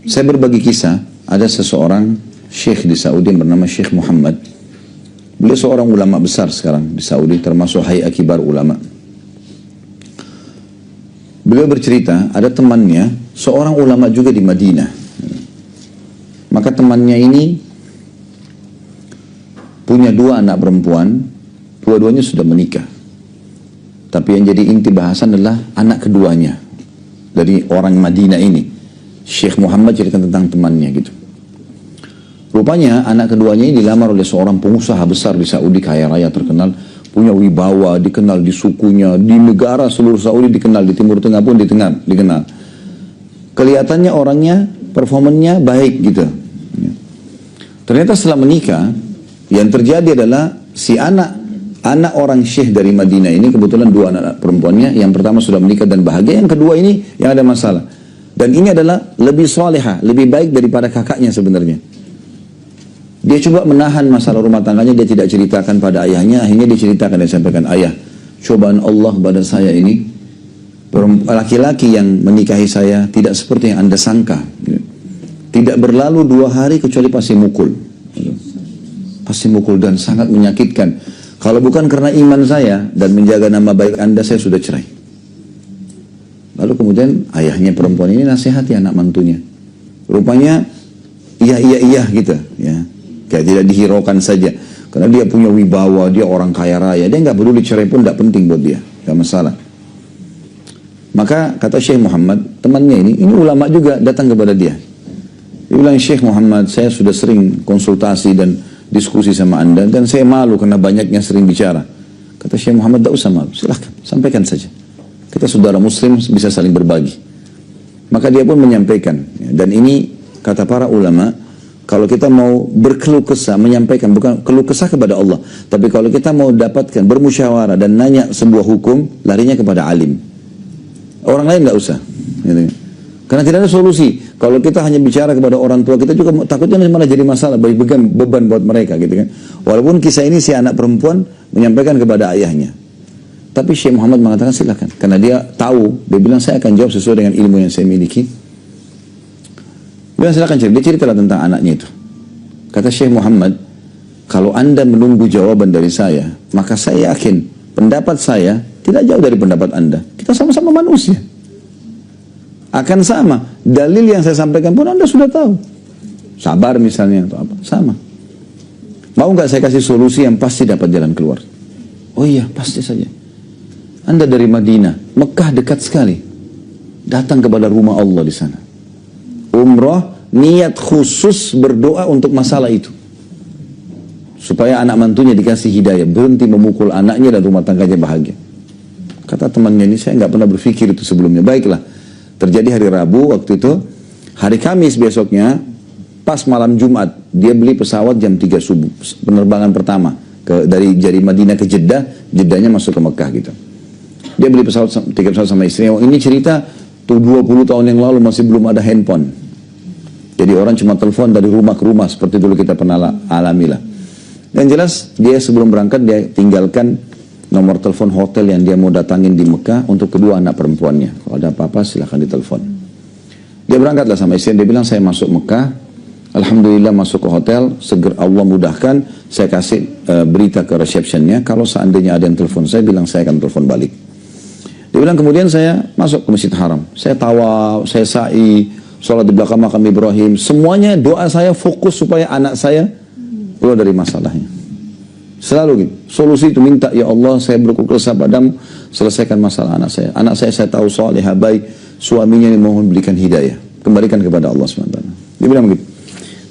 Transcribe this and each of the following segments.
Saya berbagi kisah, ada seseorang syekh di Saudi bernama Syekh Muhammad. Beliau seorang ulama besar sekarang di Saudi, termasuk Hay'a Kibar Ulama. Beliau bercerita, ada temannya, seorang ulama juga di Madinah. Maka temannya ini punya 2 anak perempuan, dua-duanya sudah menikah. Tapi yang jadi inti bahasan adalah anak keduanya dari orang Madinah ini. Syekh Muhammad cerita tentang temannya gitu. Rupanya anak keduanya ini dilamar oleh seorang pengusaha besar di Saudi, kaya raya terkenal, punya wibawa, dikenal di sukunya, di negara seluruh Saudi dikenal, di Timur Tengah pun dikenal. Kelihatannya orangnya, performanya baik gitu. Ternyata setelah menikah, yang terjadi adalah si anak orang syekh dari Madinah ini, kebetulan 2 anak perempuannya, yang pertama sudah menikah dan bahagia, yang kedua ini yang ada masalah. Dan ini adalah lebih salihah, lebih baik daripada kakaknya sebenarnya. Dia coba menahan masalah rumah tangganya, dia tidak ceritakan pada ayahnya, akhirnya dia ceritakan, dia sampaikan, ayah, cobaan Allah pada saya ini, laki-laki yang menikahi saya tidak seperti yang Anda sangka. Tidak berlalu 2 hari kecuali pasti mukul. Pasti mukul dan sangat menyakitkan. Kalau bukan karena iman saya dan menjaga nama baik Anda, saya sudah cerai. Lalu kemudian ayahnya perempuan ini nasihati anak mantunya. Rupanya iya gitu ya. Kayak tidak dihiraukan saja. Karena dia punya wibawa, dia orang kaya raya. Dia nggak peduli cerai pun nggak penting buat dia, nggak masalah. Maka kata Syekh Muhammad, temannya ini ulama juga, datang kepada dia. Dia bilang, Syekh Muhammad, saya sudah sering konsultasi dan diskusi sama Anda, dan saya malu karena banyaknya sering bicara. Kata Syekh Muhammad, tidak usah malu, silahkan, sampaikan saja. Kita saudara muslim bisa saling berbagi. Maka dia pun menyampaikan. Dan ini kata para ulama, kalau kita mau berkeluh kesah, menyampaikan, bukan keluh kesah kepada Allah, tapi kalau kita mau dapatkan, bermusyawarah dan nanya sebuah hukum, larinya kepada alim. Orang lain nggak usah. Gitu. Karena tidak ada solusi. Kalau kita hanya bicara kepada orang tua, kita juga takutnya malah jadi masalah, beban buat mereka gitu kan. Walaupun kisah ini si anak perempuan menyampaikan kepada ayahnya. Tapi Syekh Muhammad mengatakan silakan. Karena dia tahu, dia bilang saya akan jawab sesuai dengan ilmu yang saya miliki. Dia bilang silakan cerita. Dia ceritalah tentang anaknya itu. Kata Syekh Muhammad, kalau Anda menunggu jawaban dari saya, maka saya yakin pendapat saya tidak jauh dari pendapat Anda. Kita sama-sama manusia. Akan sama. Dalil yang saya sampaikan pun Anda sudah tahu. Sabar misalnya atau apa. Sama. Mau nggak saya kasih solusi yang pasti dapat jalan keluar? Oh iya, pasti saja. Anda dari Madinah, Mekah dekat sekali. Datang kepada rumah Allah di sana. Umrah, niat khusus berdoa untuk masalah itu. Supaya anak mantunya dikasih hidayah. Berhenti memukul anaknya dan rumah tangganya bahagia. Kata temannya ini, saya nggak pernah berpikir itu sebelumnya. Baiklah. Terjadi hari Rabu waktu itu. Hari Kamis besoknya, pas malam Jumat, dia beli pesawat jam 3 subuh. Penerbangan pertama. Dari Madinah ke Jeddah, Jeddahnya masuk ke Mekah gitu. Dia beli tiket pesawat sama istrinya. Ini cerita tuh 20 tahun yang lalu masih belum ada handphone. Jadi orang cuma telepon dari rumah ke rumah seperti dulu kita pernah alami lah. Dan jelas dia sebelum berangkat dia tinggalkan nomor telepon hotel yang dia mau datangin di Mekah untuk kedua anak perempuannya. Kalau ada apa-apa silahkan ditelepon. Dia berangkatlah sama istrinya. Dia bilang saya masuk Mekah. Alhamdulillah masuk ke hotel. Segera Allah mudahkan. Saya kasih berita ke resepsionnya. Kalau seandainya ada yang telepon saya bilang saya akan telepon balik. Dia bilang kemudian saya masuk ke Masjid Haram. Saya tawaf, saya sa'i, sholat di belakang makam Ibrahim. Semuanya doa saya fokus supaya anak saya keluar dari masalahnya. Selalu gitu. Solusi itu minta, ya Allah saya berkeluh kesah padamu, selesaikan masalah anak saya. Anak saya tahu salihah baik, suaminya ini mohon berikan hidayah. Kembalikan kepada Allah SWT. Dia bilang begitu.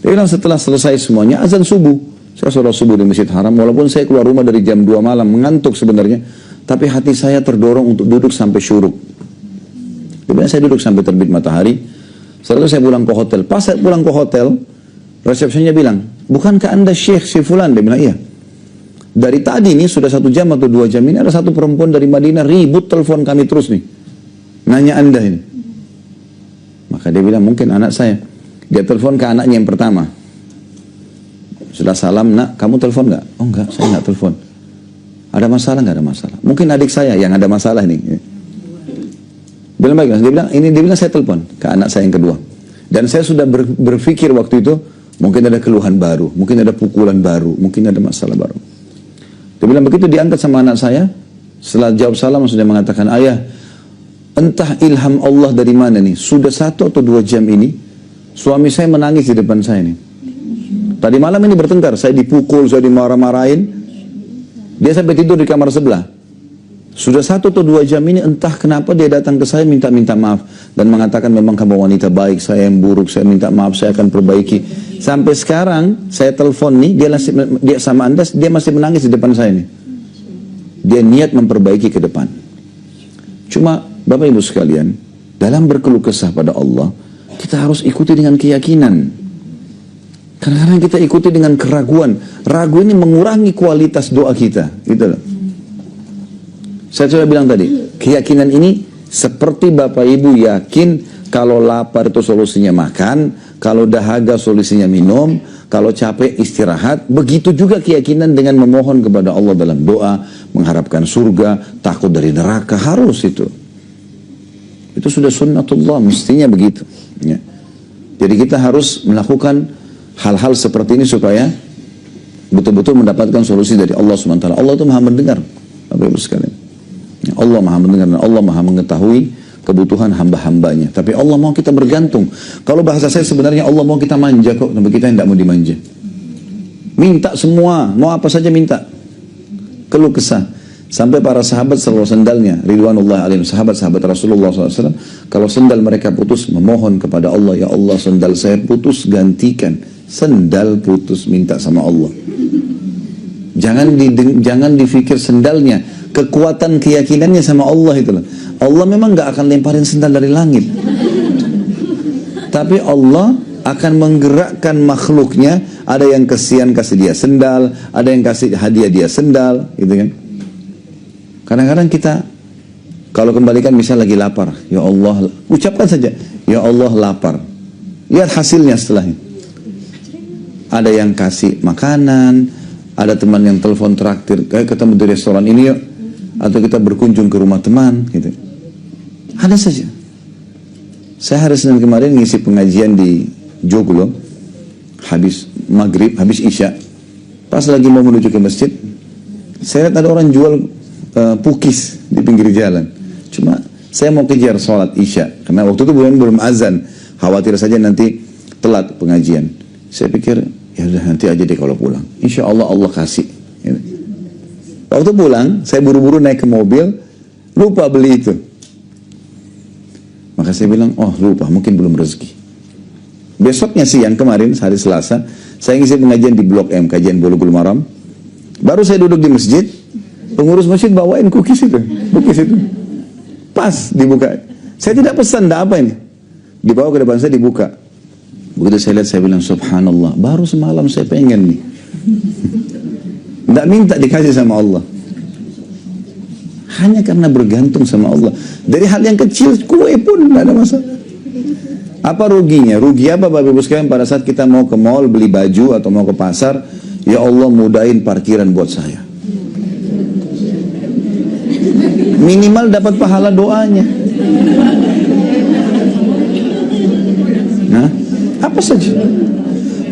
Dia bilang setelah selesai semuanya, azan subuh. Saya sholat subuh di Masjid Haram, walaupun saya keluar rumah dari jam 2 malam, mengantuk sebenarnya. Tapi hati saya terdorong untuk duduk sampai syuruk. Dia bilang saya duduk sampai terbit matahari. Setelah saya pulang ke hotel. Pas saya pulang ke hotel, resepsinya bilang, bukankah Anda Syekh si Fulan? Dia bilang, iya. Dari tadi nih sudah 1 jam atau 2 jam ini ada satu perempuan dari Madinah ribut telepon kami terus nih. Nanya Anda ini. Maka dia bilang mungkin anak saya. Dia telepon ke anaknya yang pertama. Sudah salam, nak kamu telepon nggak? Oh enggak, saya nggak telepon. Ada masalah nggak? Ada masalah. Mungkin adik saya yang ada masalah nih. Bilang baik, dia bilang saya telepon ke anak saya yang kedua. Dan saya sudah berpikir waktu itu, mungkin ada keluhan baru, mungkin ada pukulan baru, mungkin ada masalah baru. Dia bilang begitu, diangkat sama anak saya, setelah jawab salam sudah mengatakan, ayah, entah ilham Allah dari mana nih, sudah 1 atau 2 jam ini, suami saya menangis di depan saya nih. Tadi malam ini bertengkar, saya dipukul, saya dimarah-marahin, dia sampai tidur di kamar sebelah. Sudah 1 atau 2 jam ini entah kenapa dia datang ke saya minta maaf dan mengatakan memang kamu wanita baik, saya yang buruk, saya minta maaf, saya akan perbaiki. Sampai sekarang saya telepon nih, dia sama Anda, dia masih menangis di depan saya nih. Dia niat memperbaiki ke depan. Cuma Bapak Ibu sekalian, dalam berkeluh kesah pada Allah, kita harus ikuti dengan keyakinan. Kadang-kadang kita ikuti dengan keraguan. Ragu ini mengurangi kualitas doa kita, gitu loh. Saya sudah bilang tadi, keyakinan ini seperti Bapak Ibu yakin kalau lapar itu solusinya makan, kalau dahaga solusinya minum, kalau capek istirahat. Begitu juga keyakinan dengan memohon kepada Allah dalam doa, mengharapkan surga, takut dari neraka, harus itu. Itu sudah sunnatullah, mestinya begitu. Ya. Jadi kita harus melakukan hal-hal seperti ini supaya betul-betul mendapatkan solusi dari Allah SWT. Allah itu maha mendengar, Bapak Ibu sekalian. Allah maha mendengar dan Allah maha mengetahui kebutuhan hamba-hambanya. Tapi Allah mau kita bergantung. Kalau bahasa saya sebenarnya Allah mau kita manja kok, tapi kita tidak mau dimanja. Minta semua, mau apa saja minta. Keluh kesah. Sampai para sahabat selalu sendalnya, ridwanullah alaihim, sahabat-sahabat Rasulullah SAW, kalau sendal mereka putus, memohon kepada Allah, ya Allah sendal saya putus, gantikan. Sendal putus, minta sama Allah. Jangan difikir sendalnya, kekuatan keyakinannya sama Allah itu loh. Allah memang nggak akan lemparin sendal dari langit, tapi Allah akan menggerakkan makhluknya. Ada yang kesian kasih dia sendal, ada yang kasih hadiah dia sendal, gitu kan. Kadang-kadang kita kalau kembalikan misal lagi lapar, ya Allah, ucapkan saja, ya Allah lapar. Lihat hasilnya setelahnya. Ada yang kasih makanan, ada teman yang telepon traktir, kayak ketemu di restoran ini yuk, atau kita berkunjung ke rumah teman, gitu. Ada saja. Saya hari Senin kemarin ngisi pengajian di Joglo, habis maghrib, habis isya, pas lagi mau menuju ke masjid, saya lihat ada orang jual pukis di pinggir jalan. Cuma saya mau kejar sholat isya, karena waktu itu belum azan, khawatir saja nanti telat pengajian. Saya pikir, ya udah nanti aja deh kalau pulang, insya Allah Allah kasih. Waktu pulang, saya buru-buru naik ke mobil, lupa beli itu. Maka saya bilang, oh lupa, mungkin belum rezeki. Besoknya siang kemarin, hari Selasa, saya ngisi pengajian di Blok M, kajian Bulughul Maram. Baru saya duduk di masjid, pengurus masjid bawain cookies itu. Pas dibuka. Saya tidak pesan, tidak apa ini. Dibawa ke depan saya, dibuka. Begitu saya lihat, saya bilang, subhanallah, baru semalam saya pengen nih. Tidak minta dikasih sama Allah. Hanya karena bergantung sama Allah. Dari hal yang kecil, kue pun tidak ada masalah. Apa ruginya? Rugi apa Bapak Ibu sekalian pada saat kita mau ke mall beli baju atau mau ke pasar, ya Allah mudahin parkiran buat saya. Minimal dapat pahala doanya. Nah, apa saja.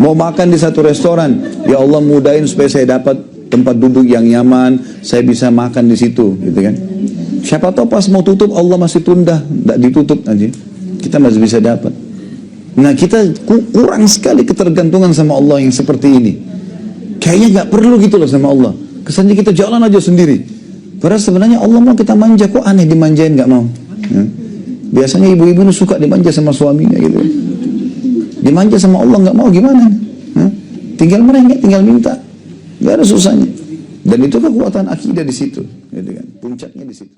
Mau makan di satu restoran, ya Allah mudahin supaya saya dapat tempat duduk yang nyaman, saya bisa makan di situ, gitu kan. Siapa tahu pas mau tutup Allah masih tunda, tidak ditutup aja, kita masih bisa dapat. Nah kita kurang sekali ketergantungan sama Allah yang seperti ini. Kayaknya nggak perlu gitu loh sama Allah. Kesannya kita jalan aja sendiri. Padahal sebenarnya Allah mau kita manja, kok aneh dimanjain nggak mau. Ya. Biasanya ibu-ibu suka dimanja sama suaminya gitu. Dimanja sama Allah nggak mau gimana? Ya. Tinggal merengek, tinggal minta. Gak ada susahnya. Dan itu kekuatan akidah di situ, gitu kan. Puncaknya di situ.